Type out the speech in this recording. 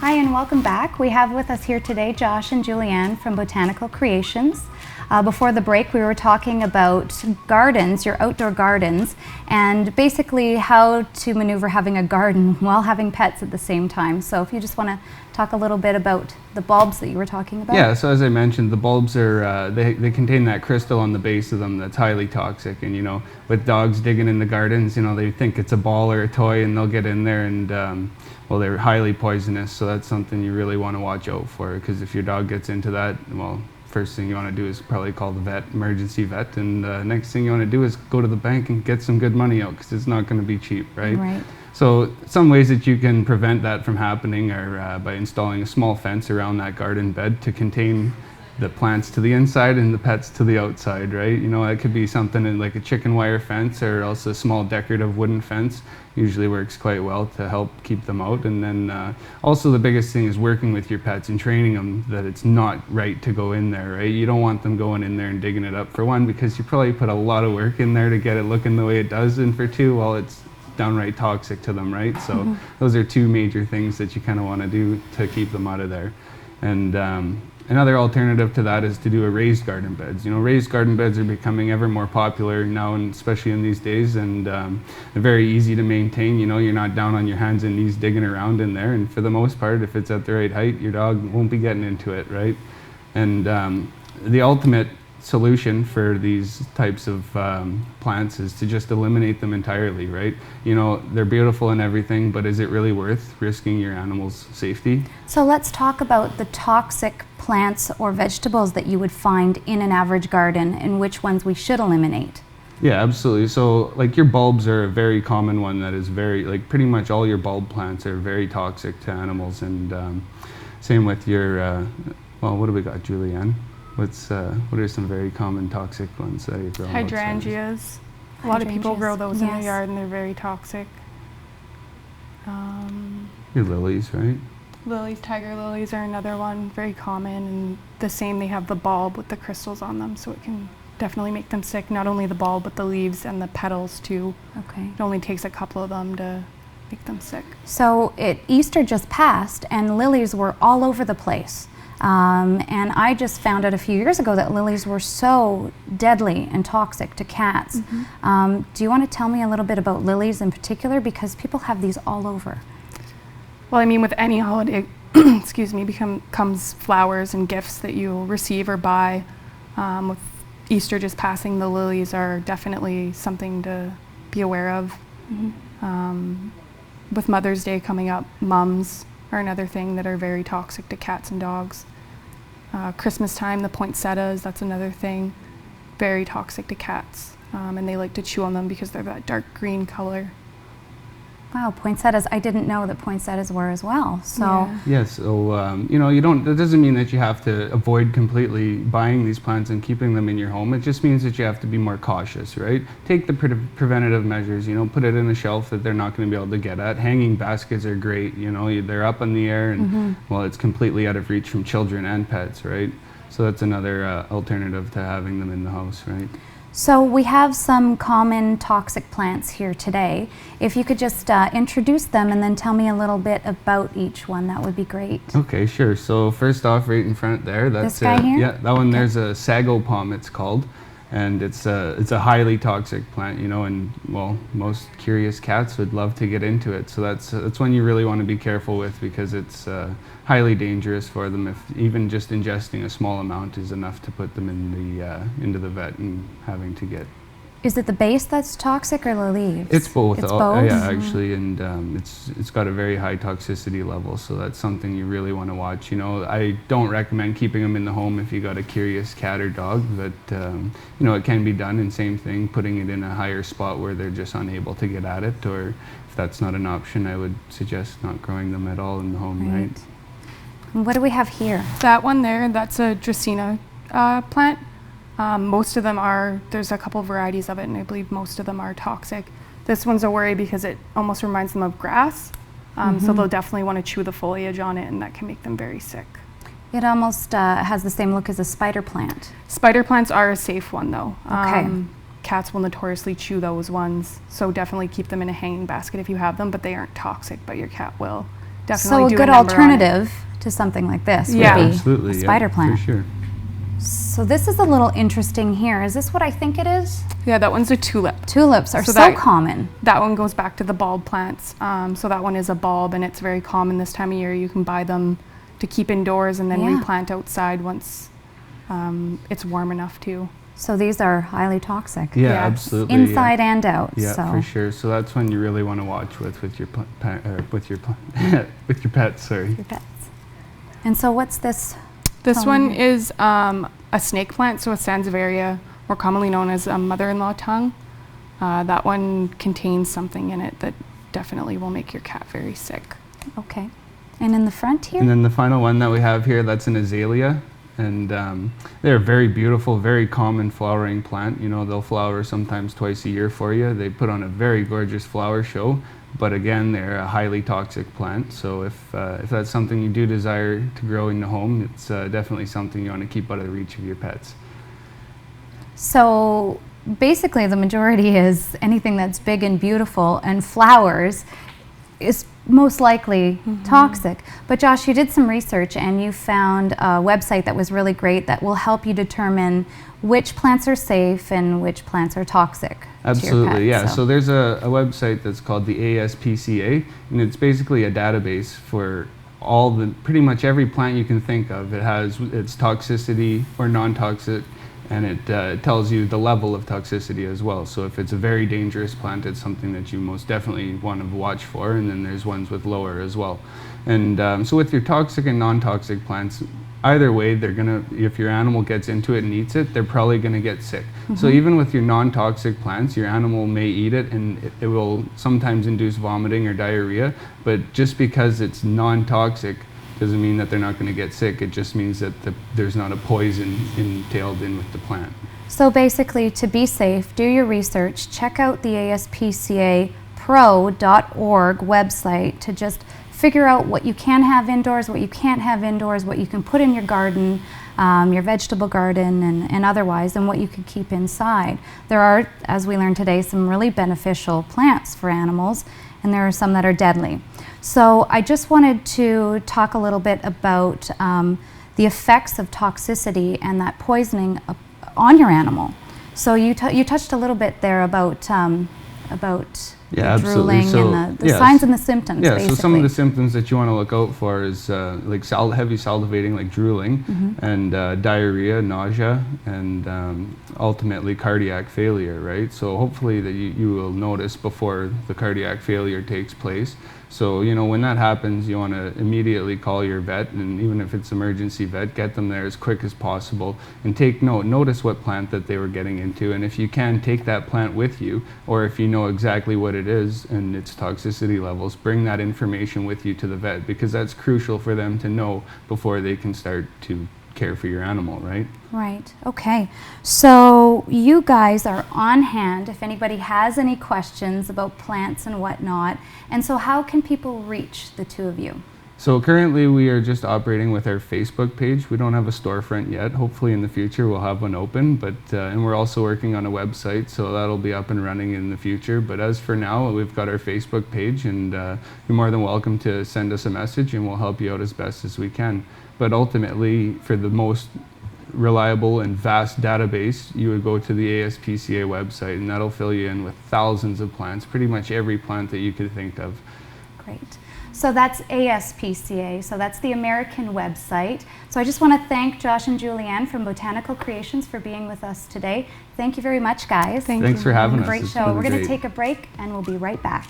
Hi and welcome back. We have with us here today Josh and Julianne from Botanical Creations. Before the break we were talking about gardens, your outdoor gardens, and basically how to maneuver having a garden while having pets at the same time. So if you just want to talk a little bit about the bulbs that you were talking about. Yeah, so as I mentioned, the bulbs are, they contain that crystal on the base of them that's highly toxic. And with dogs digging in the gardens, they think it's a ball or a toy and they'll get in there and well, they're highly poisonous, so that's something you really want to watch out for, because if your dog gets into that, well, first thing you want to do is probably call the vet, emergency vet, and next thing you want to do is go to the bank and get some good money out, because it's not going to be cheap, right? Right. So some ways that you can prevent that from happening are by installing a small fence around that garden bed to contain the plants to the inside and the pets to the outside, right? It could be something in like a chicken wire fence, or else a small decorative wooden fence. Usually works quite well to help keep them out. And then also the biggest thing is working with your pets and training them that it's not right to go in there, right? You don't want them going in there and digging it up, for one, because you probably put a lot of work in there to get it looking the way it does, and for two, well, it's downright toxic to them, right? So those are two major things that you kind of want to do to keep them out of there. And another alternative to that is to do a raised garden beds. Raised garden beds are becoming ever more popular now, and especially in these days, and they're very easy to maintain. You're not down on your hands and knees digging around in there, and for the most part, if it's at the right height, your dog won't be getting into it, right? And the ultimate solution for these types of plants is to just eliminate them entirely, right? They're beautiful and everything, but is it really worth risking your animal's safety? So let's talk about the toxic plants or vegetables that you would find in an average garden, and which ones we should eliminate. Yeah, absolutely. So like your bulbs are a very common one that is pretty much all your bulb plants are very toxic to animals, and same with your, well, what do we got, Julianne? What are some very common toxic ones that you grow? Hydrangeas. A lot of people grow those in the yard and they're very toxic. Your lilies, right? Lilies, tiger lilies are another one, very common, and the same, they have the bulb with the crystals on them, so it can definitely make them sick. Not only the bulb, but the leaves and the petals too. Okay. It only takes a couple of them to make them sick. So Easter just passed and lilies were all over the place. And I just found out a few years ago that lilies were so deadly and toxic to cats. Do you want to tell me a little bit about lilies in particular, because people have these all over? Well, I mean, with any holiday, excuse me, comes flowers and gifts that you'll receive or buy. With Easter just passing, the lilies are definitely something to be aware of. With Mother's Day coming up, mums are another thing that are very toxic to cats and dogs. Christmas time, the poinsettias, that's another thing, very toxic to cats. And they like to chew on them because they're that dark green color. Wow, poinsettias, I didn't know that poinsettias were as well. So yeah. Yes, so that doesn't mean that you have to avoid completely buying these plants and keeping them in your home. It just means that you have to be more cautious, right? Take the preventative measures, put it in a shelf that they're not going to be able to get at. Hanging baskets are great, they're up in the air and well, it's completely out of reach from children and pets, right? So that's another alternative to having them in the house, right? So we have some common toxic plants here today. If you could just introduce them and then tell me a little bit about each one, that would be great. Okay, sure. So first off, right in front there, that's this guy here? Yeah, that one. Okay. There's a sago palm, it's called, and it's a highly toxic plant. And well, most curious cats would love to get into it. So that's one you really want to be careful with, because it's highly dangerous for them. If even just ingesting a small amount is enough to put them in into the vet and having to get. Is it the base that's toxic or the leaves? It's both. It's both? Yeah, actually, and it's got a very high toxicity level, so that's something you really want to watch. I don't recommend keeping them in the home if you got a curious cat or dog, but it can be done. And same thing, putting it in a higher spot where they're just unable to get at it, or if that's not an option, I would suggest not growing them at all in the home, right? And what do we have here? That one there, that's a Dracaena plant. Most of them are, there's a couple varieties of it, and I believe most of them are toxic. This one's a worry because it almost reminds them of grass, so they'll definitely want to chew the foliage on it, and that can make them very sick. It almost has the same look as a spider plant. Spider plants are a safe one though. Okay. Cats will notoriously chew those ones, so definitely keep them in a hanging basket if you have them, but they aren't toxic, but your cat will. definitely So do a good number on it. alternative to something like this Yeah. would be Absolutely, a spider yeah, plant. for sure. So this is a little interesting here. Is this what I think it is? Yeah, that one's a tulip. Tulips are So so that- common. That one goes back to the bulb plants. So that one is a bulb, and it's very common this time of year. You can buy them to keep indoors and then Yeah. replant outside once it's warm enough too. So these are highly toxic. Yeah, Yes. absolutely. Inside and out. Yeah, so. for sure. So that's when you really want to watch with your with your with your pets. Sorry. Your pets. And so what's this? This Tell one me. is a snake plant, so a Sansevieria, more commonly known as a mother-in-law tongue. That one contains something in it that definitely will make your cat very sick. Okay. And in the front here? And then the final one that we have here, that's an azalea. And they're very beautiful, very common flowering plant. You know, they'll flower sometimes twice a year for you. They put on a very gorgeous flower show. But again, they're a highly toxic plant. So if that's something you do desire to grow in the home, it's definitely something you want to keep out of the reach of your pets. So basically the majority is anything that's big and beautiful and flowers is most likely toxic. But Josh, you did some research and you found a website that was really great that will help you determine which plants are safe and which plants are toxic. Absolutely, yeah. So there's a website that's called the ASPCA, and it's basically a database for pretty much every plant you can think of. It has its toxicity or non-toxic, and it tells you the level of toxicity as well. So if it's a very dangerous plant, it's something that you most definitely want to watch for, and then there's ones with lower as well. And so with your toxic and non-toxic plants, either way, they're gonna, if your animal gets into it and eats it, they're probably gonna get sick. So even with your non-toxic plants, your animal may eat it and it will sometimes induce vomiting or diarrhea, but just because it's non-toxic doesn't mean that they're not gonna get sick. It just means that there's not a poison entailed in with the plant. So basically, to be safe, do your research, check out the ASPCApro.org website to just figure out what you can have indoors, what you can't have indoors, what you can put in your garden, your vegetable garden and otherwise, and what you can keep inside. There are, as we learned today, some really beneficial plants for animals, and there are some that are deadly. So I just wanted to talk a little bit about the effects of toxicity and that poisoning on your animal. So you touched a little bit there about Yeah, the drooling absolutely. and the signs and the symptoms, Yeah, basically. so some of the symptoms that you want to look out for is like heavy salivating, like drooling, and diarrhea, nausea, and ultimately cardiac failure, right? So hopefully that you will notice before the cardiac failure takes place. So, you know, when that happens, you want to immediately call your vet, and even if it's emergency vet, get them there as quick as possible and take note. Notice what plant that they were getting into, and if you can, take that plant with you, or if you know exactly what it is and its toxicity levels, bring that information with you to the vet, because that's crucial for them to know before they can start to care for your animal, right? Right, okay. So you guys are on hand if anybody has any questions about plants and whatnot. And so how can people reach the two of you? So currently we are just operating with our Facebook page. We don't have a storefront yet. Hopefully in the future we'll have one open, but and we're also working on a website, so that'll be up and running in the future. But as for now, we've got our Facebook page, and you're more than welcome to send us a message and we'll help you out as best as we can. But ultimately, for the most reliable and vast database, you would go to the ASPCA website, and that'll fill you in with thousands of plants, pretty much every plant that you could think of. Great. So that's ASPCA, so that's the American website. So I just want to thank Josh and Julianne from Botanical Creations for being with us today. Thank you very much, guys. Thank Thanks you. for having us. Great It's show. been We're going to great. take a break and we'll be right back.